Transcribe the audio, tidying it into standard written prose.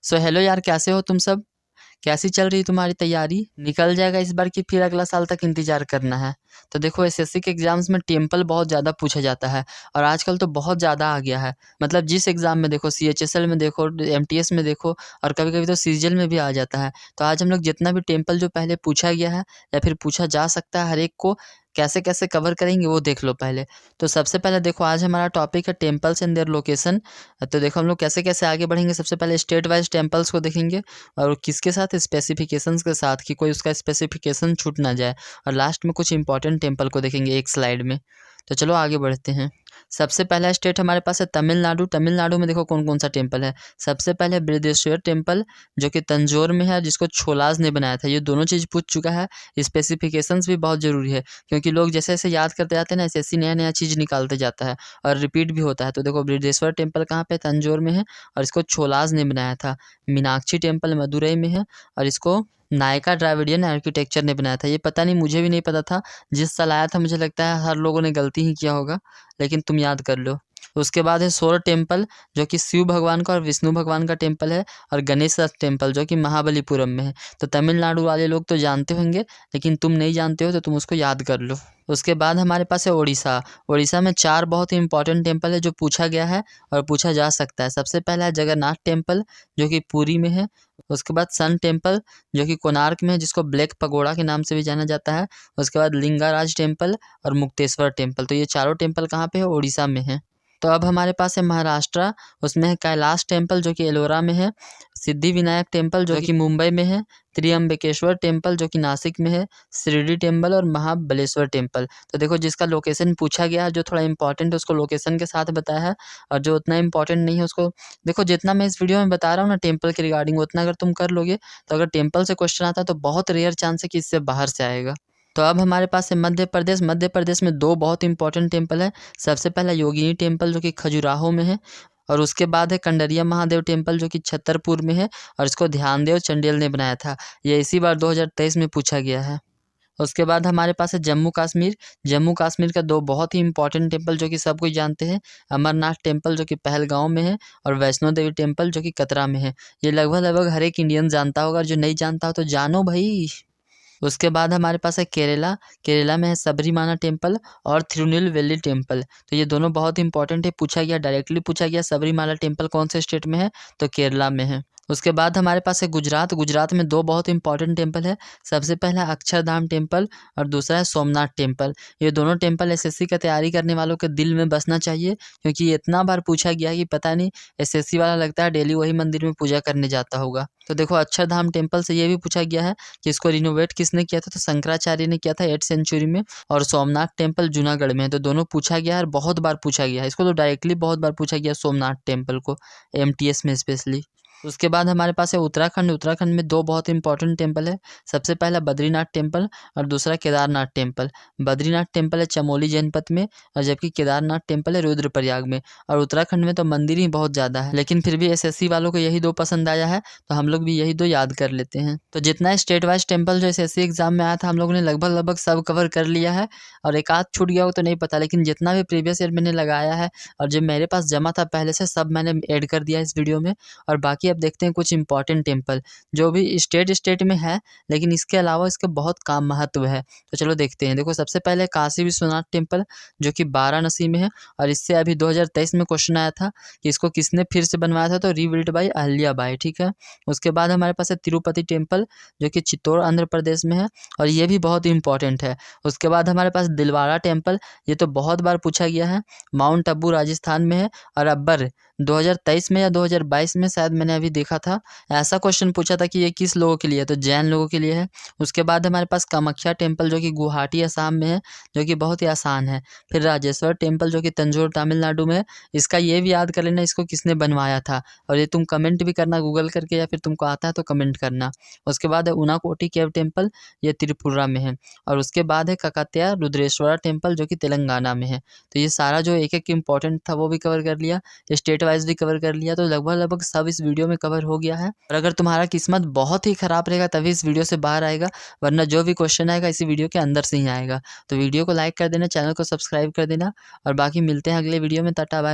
So hello यार, कैसे हो तुम सब? कैसी चल रही तुम्हारी तैयारी? निकल जाएगा इस बार कि फिर अगला साल तक इंतजार करना है? तो देखो, एसएससी के एग्जाम्स में टेम्पल बहुत ज़्यादा पूछा जाता है और आजकल तो बहुत ज़्यादा आ गया है। मतलब जिस एग्ज़ाम में देखो, सीएचएसएल में देखो, एमटीएस में देखो और कभी-कभी तो सीजीएल में भी आ जाता है। तो आज हम लोग जितना भी टेम्पल जो पहले पूछा गया है या फिर पूछा जा सकता है, हर एक को कैसे-कैसे कवर करेंगे वो देख लो पहले। तो सबसे पहले देखो, आज हमारा टॉपिक है टेम्पल्स एंड देयर लोकेशन। तो देखो हम लोग कैसे-कैसे आगे बढ़ेंगे। सबसे पहले स्टेट वाइज़ टेम्पल्स को देखेंगे और किसके साथ, स्पेसिफिकेशंस के साथ, कि कोई उसका स्पेसिफिकेशन छूट ना जाए। और लास्ट में कुछ इंपॉर्टेंट टेम्पल को देखेंगे एक स्लाइड में। तो चलो आगे बढ़ते हैं। सबसे पहला स्टेट हमारे पास है तमिलनाडु। तमिलनाडु में देखो कौन कौन सा टेम्पल है। सबसे पहले बृहदेश्वर टेम्पल जो कि तंजौर में है, जिसको छोलाज ने बनाया था। ये दोनों चीज़ पूछ चुका है। स्पेसिफिकेशंस भी बहुत ज़रूरी है क्योंकि लोग जैसे जैसे याद करते जाते हैं ना, ऐसे ऐसी नया नया चीज़ निकालते जाता है और रिपीट भी होता है। तो देखो, बृहदेश्वर टेम्पल कहाँ पे? तंजौर में है और इसको छोलाज ने बनाया था। मीनाक्षी टेम्पल मदुरई में है और इसको नायका द्राविडियन आर्किटेक्चर ने बनाया था। ये पता नहीं, मुझे भी नहीं पता था। जिस साल आया था मुझे लगता है हर लोगों ने गलती ही किया होगा, लेकिन तुम याद कर लो। उसके बाद है सोर टेम्पल जो कि शिव भगवान का और विष्णु भगवान का टेम्पल है, और गणेश टेम्पल जो कि महाबलीपुरम में है। तो तमिलनाडु वाले लोग तो जानते होंगे, लेकिन तुम नहीं जानते हो तो तुम उसको याद कर लो। उसके बाद हमारे पास है ओडिशा। ओडिशा में 4 बहुत ही इंपॉर्टेंट टेम्पल है जो पूछा गया है और पूछा जा सकता है। सबसे पहला है जगन्नाथ टेम्पल जो कि पुरी में है। उसके बाद सन टेम्पल जो कि कोणार्क में है, जिसको ब्लैक पगोड़ा के नाम से भी जाना जाता है। उसके बाद लिंगाराज टेम्पल और मुक्तेश्वर टेम्पल। तो ये चारों टेम्पल कहाँ पे है? ओडिशा में है। तो अब हमारे पास है महाराष्ट्र। उसमें है कैलाश टेम्पल जो कि एलोरा में है, सिद्धिविनायक टेम्पल जो कि मुंबई में है, त्र्यंबकेश्वर टेम्पल जो कि नासिक में है, शिरडी टेम्पल और महाबलेश्वर टेम्पल। तो देखो, जिसका लोकेशन पूछा गया है, जो थोड़ा इंपॉर्टेंट है उसको लोकेशन के साथ बताया है, और जो उतना इंपॉर्टेंट नहीं है उसको देखो। जितना मैं इस वीडियो में बता रहा हूँ ना टेम्पल के रिगार्डिंग, उतना अगर तुम कर लोगे तो अगर टेम्पल से क्वेश्चन आता है तो बहुत रेयर चांस है कि इससे बाहर से आएगा। तो अब हमारे पास है मध्य प्रदेश। मध्य प्रदेश में 2 बहुत इंपॉर्टेंट टेम्पल है। सबसे पहला योगिनी टेम्पल जो कि खजुराहो में है, और उसके बाद है कंडरिया महादेव टेम्पल जो कि छतरपुर में है, और इसको ध्यानदेव चंडेल ने बनाया था। ये इसी बार 2023 में पूछा गया है। उसके बाद हमारे पास है जम्मू कश्मीर। जम्मू कश्मीर का 2 बहुत ही इंपॉर्टेंट टेम्पल जो कि सब कोई जानते हैं। अमरनाथ टेम्पल जो कि पहलगाँव में है, और वैष्णो देवी टेम्पल जो कि कतरा में है। ये लगभग लगभग हर एक इंडियन जानता होगा, और जो नहीं जानता हो तो जानो भाई। उसके बाद हमारे पास है केरला। केरला में है सबरीमाला टेम्पल और थिरुनेलवेली टेम्पल। तो ये दोनों बहुत इंपॉर्टेंट है, पूछा गया, डायरेक्टली पूछा गया सबरीमाला टेम्पल कौन से स्टेट में है, तो केरला में है। उसके बाद हमारे पास है गुजरात। गुजरात में 2 बहुत इंपॉर्टेंट टेम्पल है। सबसे पहला अक्षरधाम टेम्पल और दूसरा है सोमनाथ टेम्पल। ये दोनों टेम्पल एसएससी का तैयारी करने वालों के दिल में बसना चाहिए, क्योंकि ये इतना बार पूछा गया है कि पता नहीं एसएससी वाला लगता है डेली वही मंदिर में पूजा करने जाता होगा। तो देखो, अक्षरधाम टेम्पल से ये भी पूछा गया है कि इसको रिनोवेट किसने किया था, तो शंकराचार्य ने किया था 8th सेंचुरी में। और सोमनाथ टेम्पल जूनागढ़ में है। तो दोनों पूछा गया है और बहुत बार पूछा गया है। इसको तो डायरेक्टली बहुत बार पूछा गया सोमनाथ टेम्पल को, एमटीएस में स्पेशली। उसके बाद हमारे पास है उत्तराखंड। उत्तराखंड में 2 बहुत इंपॉर्टेंट टेम्पल है। सबसे पहला बद्रीनाथ टेम्पल और दूसरा केदारनाथ टेम्पल। बद्रीनाथ टेम्पल है चमोली जनपद में, और जबकि केदारनाथ टेम्पल है रुद्रप्रयाग में। और उत्तराखंड में तो मंदिर ही बहुत ज़्यादा है, लेकिन फिर भी एसएससी वालों को यही 2 पसंद आया है, तो हम लोग भी यही 2 याद कर लेते हैं। तो जितना स्टेट वाइज टेम्पल जो एसएससी एग्जाम में आया था, हम लोगों ने लगभग लगभग सब कवर कर लिया है। और एक आध छूट गया हो तो नहीं पता, लेकिन जितना भी प्रीवियस ईयर मैंने लगाया है और जो मेरे पास जमा था पहले से, सब मैंने ऐड कर दिया इस वीडियो में। और बाकी अब देखते हैं कुछ इंपॉर्टेंट टेम्पल जो भी स्टेट में है, लेकिन इसके अलावा इसके बहुत काम महत्व है। तो चलो देखते हैं। देखो, सबसे पहले काशी विश्वनाथ टेम्पल जो कि वाराणसी में है, और इससे अभी 2023 में क्वेश्चन आया था कि इसको किसने फिर से बनवाया था, तो रीबिल्ट बाई अहिल्या बाई। ठीक है। उसके बाद हमारे पास है तिरुपति टेम्पल जो कि चित्तौड़ आंध्र प्रदेश में है, और ये भी बहुत इंपॉर्टेंट है। उसके बाद हमारे पास दिलवाड़ा टेम्पल, ये तो बहुत बार पूछा गया है, माउंट अबू राजस्थान में है। और अब्बर 2023 में या 2022 में शायद मैंने अभी देखा था, ऐसा क्वेश्चन पूछा था कि ये किस लोगों के लिए है, तो जैन लोगों के लिए है। उसके बाद हमारे पास कामाख्या टेम्पल जो कि गुवाहाटी असम में है, जो कि बहुत ही आसान है। फिर राजेश्वर टेम्पल जो कि तंजौर तमिलनाडु में है। इसका ये भी याद कर लेना, इसको किसने बनवाया था, और ये तुम कमेंट भी करना गूगल करके, या फिर तुमको आता है तो कमेंट करना। उसके बाद है उनाकोटी केव टेम्पल, ये त्रिपुरा में है। और उसके बाद है ककातिया रुद्रेश्वरा टेम्पल जो कि तेलंगाना में है। तो ये सारा जो एक एक इंपॉर्टेंट था वो भी कवर कर लिया, स्टेट वाइज भी कवर कर लिया। तो लगभग लगभग सब इस वीडियो में कवर हो गया है। और अगर तुम्हारा किस्मत बहुत ही खराब रहेगा तभी इस वीडियो से बाहर आएगा, वरना जो भी क्वेश्चन आएगा इसी वीडियो के अंदर से ही आएगा। तो वीडियो को लाइक कर देना, चैनल को सब्सक्राइब कर देना, और बाकी मिलते हैं अगले वीडियो में। Tata bye.